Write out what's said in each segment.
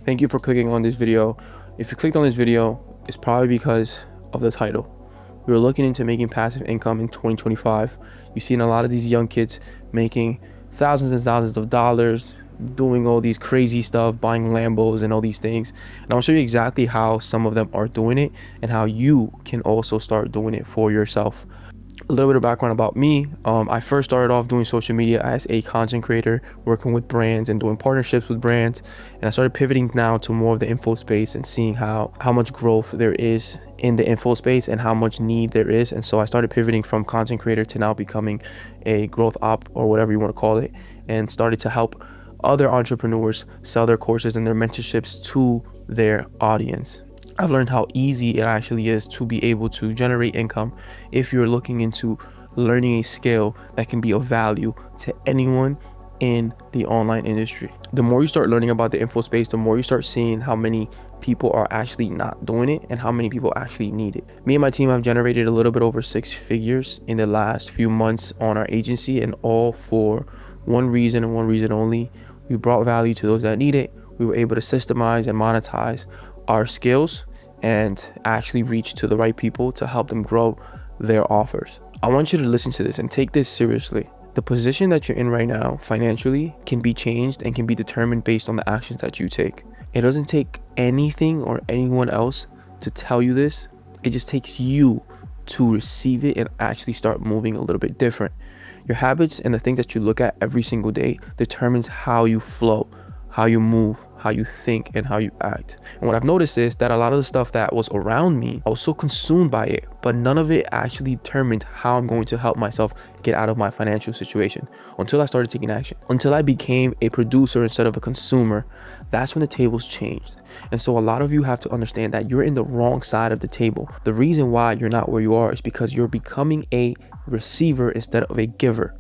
Thank you for clicking on this video. If you clicked on this video, it's probably because of the title. We were looking into making passive income in 2025. You've seen a lot of these young kids making thousands and thousands of dollars, doing all these crazy stuff, buying Lambos and all these things. And I'll show you exactly how some of them are doing it and how you can also start doing it for yourself. A little bit of background about me. I first started off doing social media as a content creator, working with brands and doing partnerships with brands. And I started pivoting now to more of the info space and seeing how much growth there is in the info space and how much need there is. And so I started pivoting from content creator to now becoming a growth op, or whatever you want to call it, and started to help other entrepreneurs sell their courses and their mentorships to their audience. I've learned how easy it actually is to be able to generate income if you're looking into learning a skill that can be of value to anyone in the online industry. The more you start learning about the info space, the more you start seeing how many people are actually not doing it and how many people actually need it. Me and my team have generated a little bit over 6 figures in the last few months on our agency, and all for one reason and one reason only. We brought value to those that need it. We were able to systemize and monetize our skills and actually reach to the right people to help them grow their offers. I want you to listen to this and take this seriously. The position that you're in right now financially can be changed and can be determined based on the actions that you take. It doesn't take anything or anyone else to tell you this. It just takes you to receive it and actually start moving a little bit different. Your habits and the things that you look at every single day determines how you flow, how you move, how you think, and how you act. And what I've noticed is that a lot of the stuff that was around me, I was so consumed by it, but none of it actually determined how I'm going to help myself get out of my financial situation until I started taking action. Until I became a producer instead of a consumer, that's when the tables changed. And so a lot of you have to understand that you're in the wrong side of the table. The reason why you're not where you are is because you're becoming a receiver instead of a giver.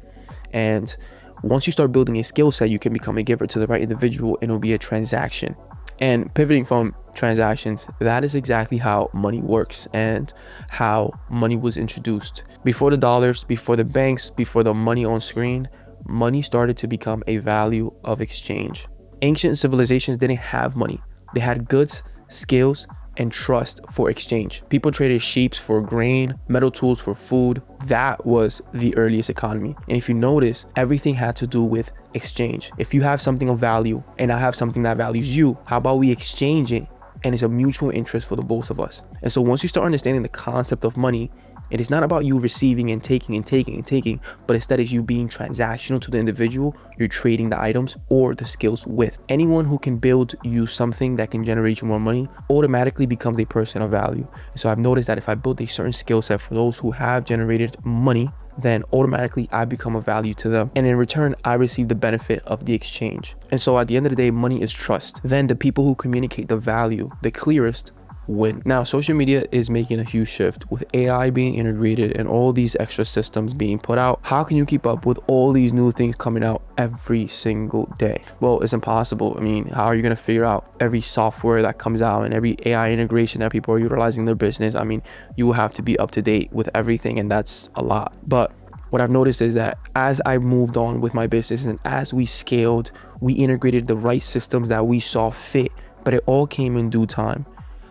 And once you start building a skill set, you can become a giver to the right individual, and it'll be a transaction. And pivoting from transactions, that is exactly how money works and how money was introduced. Before the dollars, before the banks, before the money on screen, money started to become a value of exchange. Ancient civilizations didn't have money. They had goods, skills, and trust for exchange. People traded sheep for grain, metal tools for food. That was the earliest economy. And if you notice, everything had to do with exchange. If you have something of value and I have something that values you, how about we exchange it? And it's a mutual interest for the both of us. And so once you start understanding the concept of money, it is not about you receiving and taking and taking and taking, but instead is you being transactional to the individual you're trading the items or the skills with. Anyone who can build you something that can generate you more money automatically becomes a person of value. And so I've noticed that if I build a certain skill set for those who have generated money, then automatically I become of value to them. And in return, I receive the benefit of the exchange. And so at the end of the day, money is trust. Then the people who communicate the value the clearest win. Now, social media is making a huge shift with AI being integrated and all these extra systems being put out. How can you keep up with all these new things coming out every single day? Well, it's impossible. I mean, how are you going to figure out every software that comes out and every AI integration that people are utilizing in their business? I mean, you will have to be up to date with everything, and that's a lot. But what I've noticed is that as I moved on with my business and as we scaled, we integrated the right systems that we saw fit, but it all came in due time.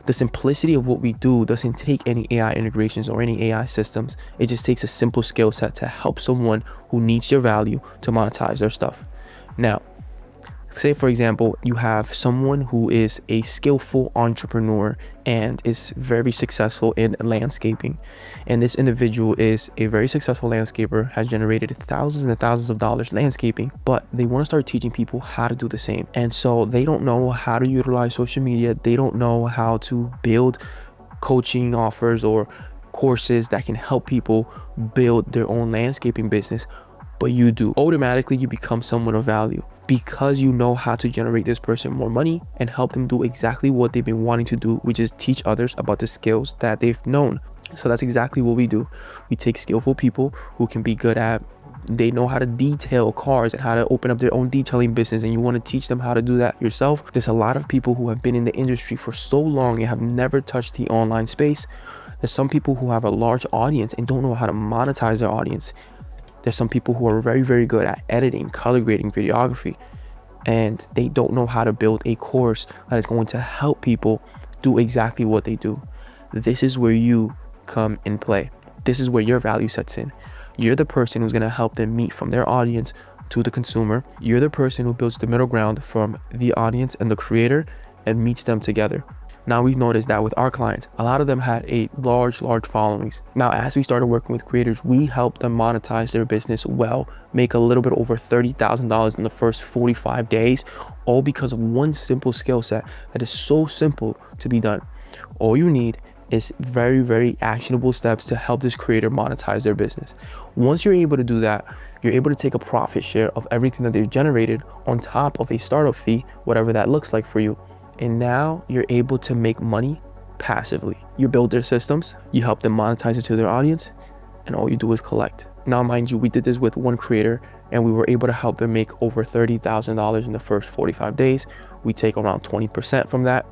The simplicity of what we do doesn't take any AI integrations or any AI systems. It just takes a simple skill set to help someone who needs your value to monetize their stuff. Now, say for example, you have someone who is a skillful entrepreneur and is very successful in landscaping. And this individual is a very successful landscaper, has generated thousands and thousands of dollars landscaping, but they want to start teaching people how to do the same. And so they don't know how to utilize social media. They don't know how to build coaching offers or courses that can help people build their own landscaping business, but you do. Automatically, you become someone of value because you know how to generate this person more money and help them do exactly what they've been wanting to do, which is teach others about the skills that they've known. So that's exactly what we do. We take skillful people who can be good at, they know how to detail cars and how to open up their own detailing business, and you want to teach them how to do that yourself. There's a lot of people who have been in the industry for so long and have never touched the online space. There's some people who have a large audience and don't know how to monetize their audience. There's some people who are very, very good at editing, color grading, videography, and they don't know how to build a course that is going to help people do exactly what they do. This is where you come in play. This is where your value sets in. You're the person who's going to help them meet from their audience to the consumer. You're the person who builds the middle ground from the audience and the creator and meets them together. Now, we've noticed that with our clients, a lot of them had a large followings. Now, as we started working with creators, we helped them monetize their business well, make a little bit over $30,000 in the first 45 days, all because of one simple skill set that is so simple to be done. All you need is very actionable steps to help this creator monetize their business. Once you're able to do that, you're able to take a profit share of everything that they've generated on top of a startup fee, whatever that looks like for you. And now you're able to make money passively. You build their systems, you help them monetize it to their audience, and all you do is collect. Now, mind you, we did this with one creator and we were able to help them make over $30,000 in the first 45 days. We take around 20% from that.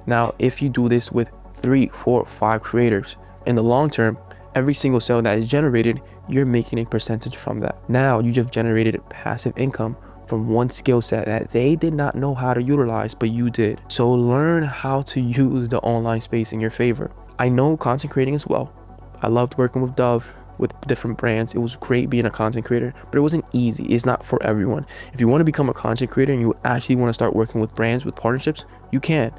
Now, if you do this with 3, 4, 5 creators, in the long term, every single sale that is generated, you're making a percentage from that. Now you just generated passive income from one skill set that they did not know how to utilize, but you did. So learn how to use the online space in your favor. I know content creating as well. I loved working with Dove, with different brands. It was great being a content creator, but it wasn't easy. It's not for everyone. If you want to become a content creator and you actually want to start working with brands, with partnerships, you can.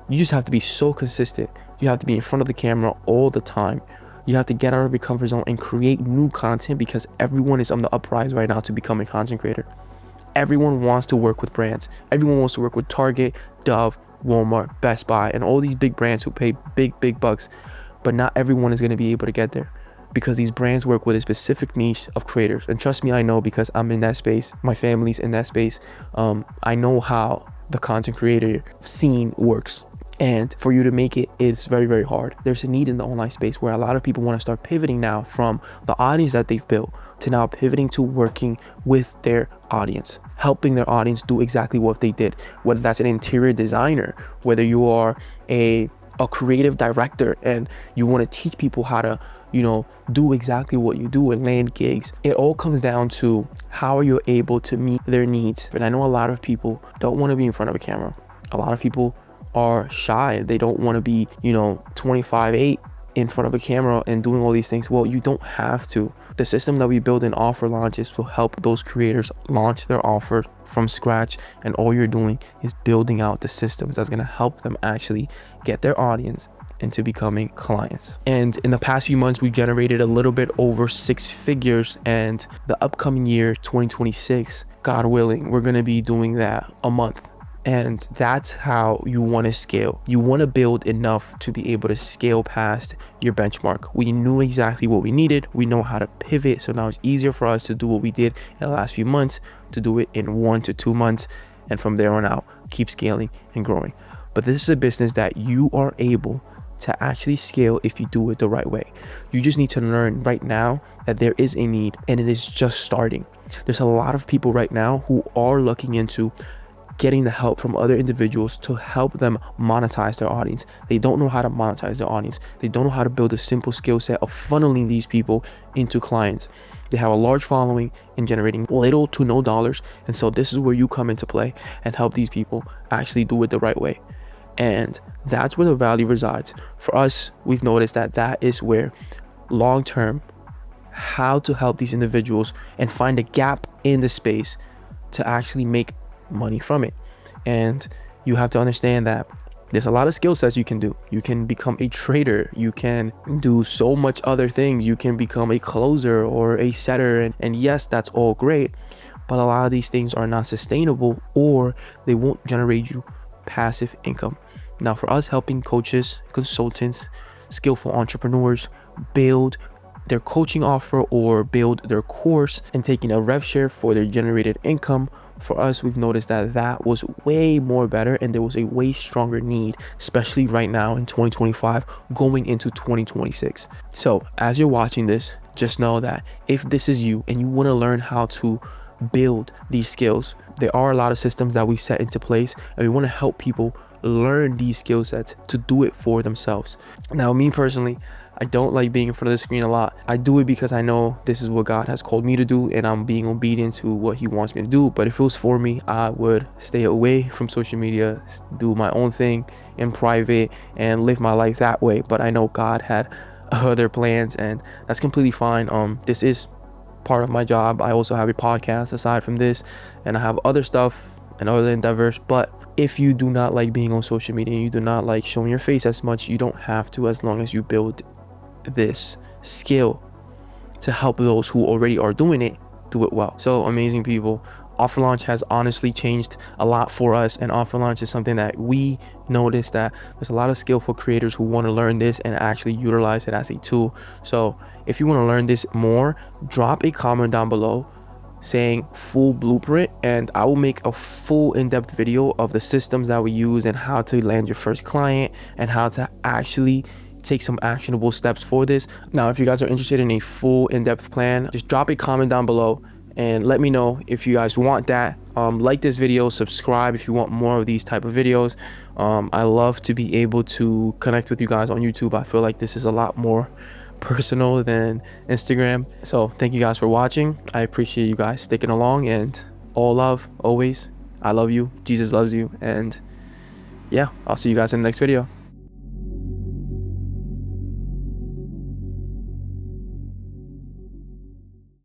You just have to be so consistent. You have to be in front of the camera all the time. You have to get out of your comfort zone and create new content, because everyone is on the uprise right now to become a content creator. Everyone wants to work with brands. Everyone wants to work with Target, Dove, Walmart, Best Buy, and all these big brands who pay big bucks. But not everyone is going to be able to get there, because these brands work with a specific niche of creators. And trust me, I know, because I'm in that space. My family's in that space. I know how the content creator scene works. And for you to make it is very hard. There's a need in the online space where a lot of people want to start pivoting now from the audience that they've built to now pivoting to working with their audience, helping their audience do exactly what they did. Whether that's an interior designer, whether you are a creative director and you want to teach people how to, do exactly what you do and land gigs. It all comes down to how are you able to meet their needs. And I know a lot of people don't want to be in front of a camera. A lot of people are shy. They don't want to be, 25/8 in front of a camera and doing all these things. Well, you don't have to. The system that we build in offer launches will help those creators launch their offer from scratch. And all you're doing is building out the systems that's going to help them actually get their audience into becoming clients. And in the past few months, we've generated a little bit over 6 figures. And the upcoming year, 2026, God willing, we're going to be doing that a month. And that's how you want to scale. You want to build enough to be able to scale past your benchmark. We knew exactly what we needed. We know how to pivot. So now it's easier for us to do what we did in the last few months, to do it in 1 to 2 months. And from there on out, keep scaling and growing. But this is a business that you are able to actually scale if you do it the right way. You just need to learn right now that there is a need, and it is just starting. There's a lot of people right now who are looking into getting the help from other individuals to help them monetize their audience. They don't know how to monetize their audience. They don't know how to build a simple skill set of funneling these people into clients. They have a large following and generating little to no dollars. And so this is where you come into play and help these people actually do it the right way. And that's where the value resides. For us, we've noticed that that is where long-term, how to help these individuals and find a gap in the space to actually make money from it. And you have to understand that there's a lot of skill sets you can do. You can become a trader. You can do so much other things. You can become a closer or a setter. And yes, that's all great. But a lot of these things are not sustainable, or they won't generate you passive income. Now, for us, helping coaches, consultants, skillful entrepreneurs build their coaching offer or build their course and taking a rev share for their generated income, for us, we've noticed that that was way more better, and there was a way stronger need, especially right now in 2025 going into 2026. So as you're watching this, just know that if this is you and you want to learn how to build these skills, there are a lot of systems that we've set into place, and we want to help people learn these skill sets to do it for themselves. Now, me personally, I don't like being in front of the screen a lot. I do it because I know this is what God has called me to do, and I'm being obedient to what he wants me to do. But if it was for me, I would stay away from social media, do my own thing in private, and live my life that way. But I know God had other plans, and that's completely fine. This is part of my job. I also have a podcast aside from this, and I have other stuff and other endeavors. But if you do not like being on social media, you do not like showing your face as much, you don't have to, as long as you build this skill to help those who already are doing it do it well. So amazing people, offer launch has honestly changed a lot for us, and offer launch is something that we noticed that there's a lot of skillful creators who want to learn this and actually utilize it as a tool. So if you want to learn this more, drop a comment down below saying full blueprint, and I will make a full in-depth video of the systems that we use and how to land your first client and how to actually take some actionable steps for this. Now, if you guys are interested in a full in-depth plan, just drop a comment down below and let me know if you guys want that. Like this video, subscribe if you want more of these type of videos. I love to be able to connect with you guys on YouTube. I feel like this is a lot more personal than Instagram. So thank you guys for watching. I appreciate you guys sticking along, and all love always. I love you, Jesus loves you, and yeah, I'll see you guys in the next video.